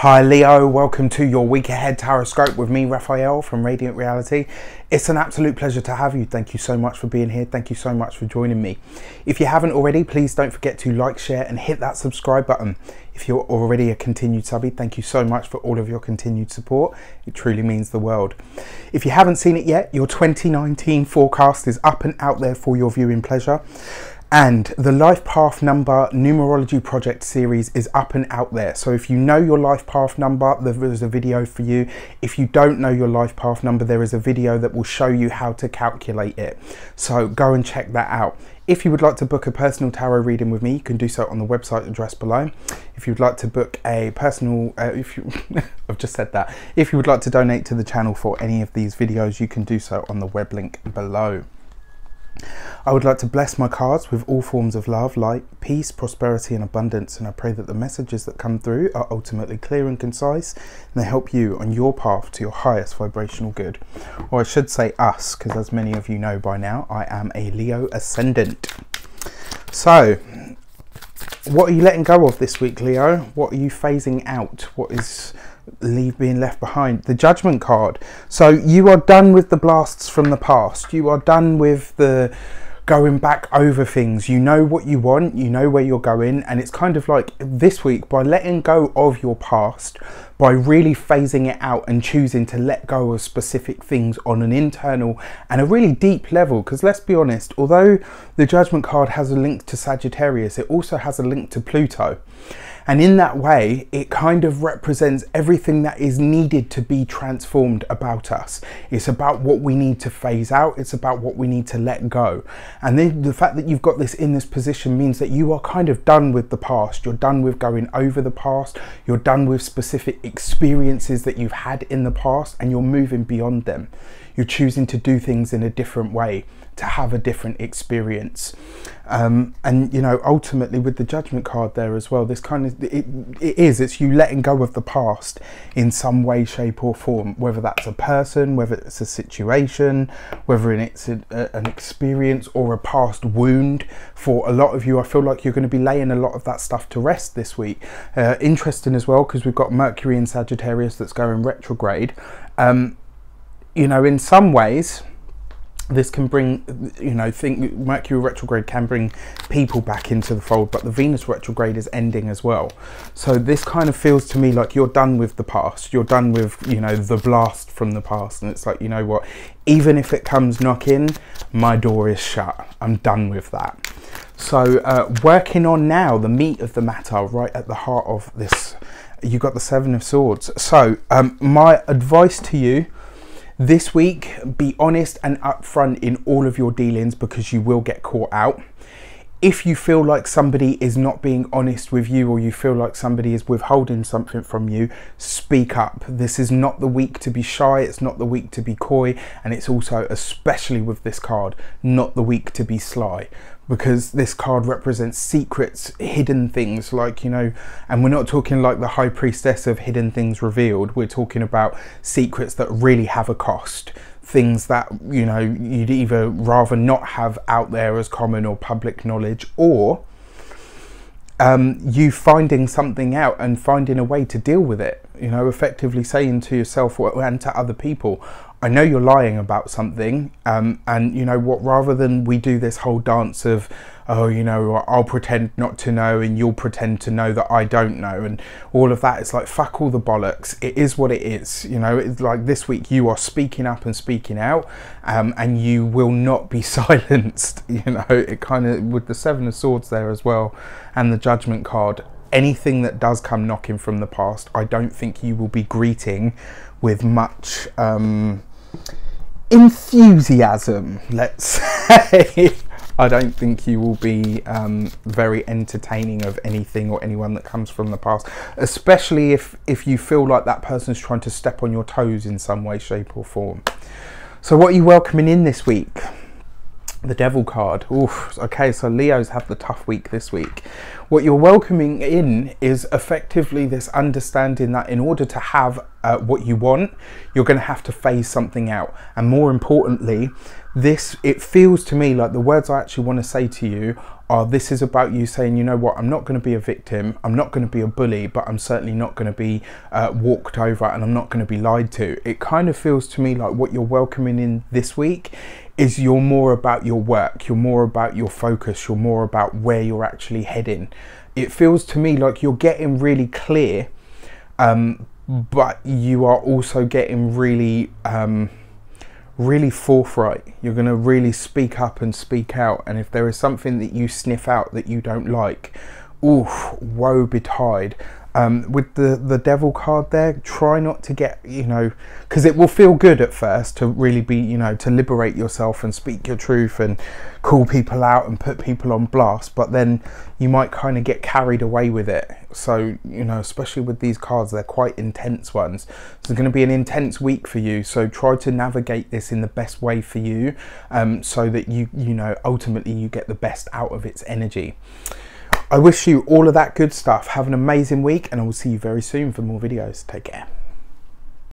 Hi Leo, welcome to your week ahead tarot with me, Raphael from Reydiant Reality. It's an absolute pleasure to have you. Thank you so much for being here. Thank you so much for joining me. If you haven't already, please don't forget to like, share and hit that subscribe button. If you're already a continued subby, thank you so much for all of your continued support. It truly means the world. If you haven't seen it yet, your 2019 forecast is up and out there for your viewing pleasure. And the Life Path Number Numerology Project series is up and out there. So if you know your life path number, there is a video for you. If you don't know your life path number, there is a video that will show you how to calculate it. So go and check that out. If you would like to book a personal tarot reading with me, you can do so on the website address below. If you'd like to book a personal, I've just said that. If you would like to donate to the channel for any of these videos, you can do so on the web link below. I would like to bless my cards with all forms of love, light, peace, prosperity and abundance, and I pray that the messages that come through are ultimately clear and concise and they help you on your path to your highest vibrational good. Or I should say us, because as many of you know by now, I am a Leo ascendant. So, what are you letting go of this week, Leo? What are you phasing out? What is being left behind? The Judgment card. So you are done with the blasts from the past. You are done with the going back over things. You know what you want, you know where you're going, and it's kind of like this week, by letting go of your past, by really phasing it out and choosing to let go of specific things on an internal and a really deep level. Because let's be honest, although the Judgment card has a link to Sagittarius, it also has a link to Pluto. And in that way, it kind of represents everything that is needed to be transformed about us. It's about what we need to phase out. It's about what we need to let go. And then the fact that you've got this in this position means that you are kind of done with the past. You're done with going over the past. You're done with specific experiences that you've had in the past, and you're moving beyond them. You're choosing to do things in a different way, to have a different experience. And you know, ultimately with the Judgment card there as well, this kind of it's you letting go of the past in some way, shape or form, whether that's a person, whether it's a situation, whether it's an experience or a past wound. For a lot of you, I feel like you're going to be laying a lot of that stuff to rest this week. Interesting as well, because we've got Mercury in Sagittarius that's going retrograde. You know, in some ways this can bring, you know, Mercury retrograde can bring people back into the fold, but the Venus retrograde is ending as well. So this kind of feels to me like you're done with the past. You're done with, you know, the blast from the past. And it's like, you know what, even if it comes knocking, my door is shut. I'm done with that. So working on now the meat of the matter, right at the heart of this, you got the Seven of Swords. So my advice to you this week, be honest and upfront in all of your dealings, because you will get caught out. If you feel like somebody is not being honest with you, or you feel like somebody is withholding something from you, speak up. This is not the week to be shy. It's not the week to be coy. And it's also, especially with this card, not the week to be sly. Because this card represents secrets, hidden things, like, you know, and we're not talking like the High Priestess of hidden things revealed. We're talking about secrets that really have a cost. Things that, you know, you'd either rather not have out there as common or public knowledge, or you finding something out and finding a way to deal with it. You know, effectively saying to yourself and to other people, I know you're lying about something, and you know what, rather than we do this whole dance of, oh, you know, I'll pretend not to know and you'll pretend to know that I don't know, and all of that, it's like, fuck all the bollocks. It is what it is. You know, it's like this week you are speaking up and speaking out, and you will not be silenced. You know, it kind of, with the Seven of Swords there as well, and the Judgment card, anything that does come knocking from the past, I don't think you will be greeting with much enthusiasm, let's say. I don't think you will be very entertaining of anything or anyone that comes from the past, especially if you feel like that person's trying to step on your toes in some way, shape or form. So what are you welcoming in this week? The Devil card. Oof. Okay, so Leos have the tough week this week. What you're welcoming in is effectively this understanding that in order to have what you want, you're going to have to phase something out. And more importantly, it feels to me like the words I actually want to say to you this is about you saying, you know what, I'm not going to be a victim, I'm not going to be a bully, but I'm certainly not going to be walked over, and I'm not going to be lied to. It kind of feels to me like what you're welcoming in this week is you're more about your work, you're more about your focus, you're more about where you're actually heading. It feels to me like you're getting really clear, but you are also getting really really forthright. You're going to really speak up and speak out, and if there is something that you sniff out that you don't like, oof, woe betide. With the devil card there, try not to get, you know, because it will feel good at first to really be, you know, to liberate yourself and speak your truth and call people out and put people on blast, but then you might kind of get carried away with it. So, you know, especially with these cards, they're quite intense ones. It's going to be an intense week for you, so try to navigate this in the best way for you, so that you know, ultimately you get the best out of its energy. I wish you all of that good stuff. Have an amazing week, and I will see you very soon for more videos. Take care.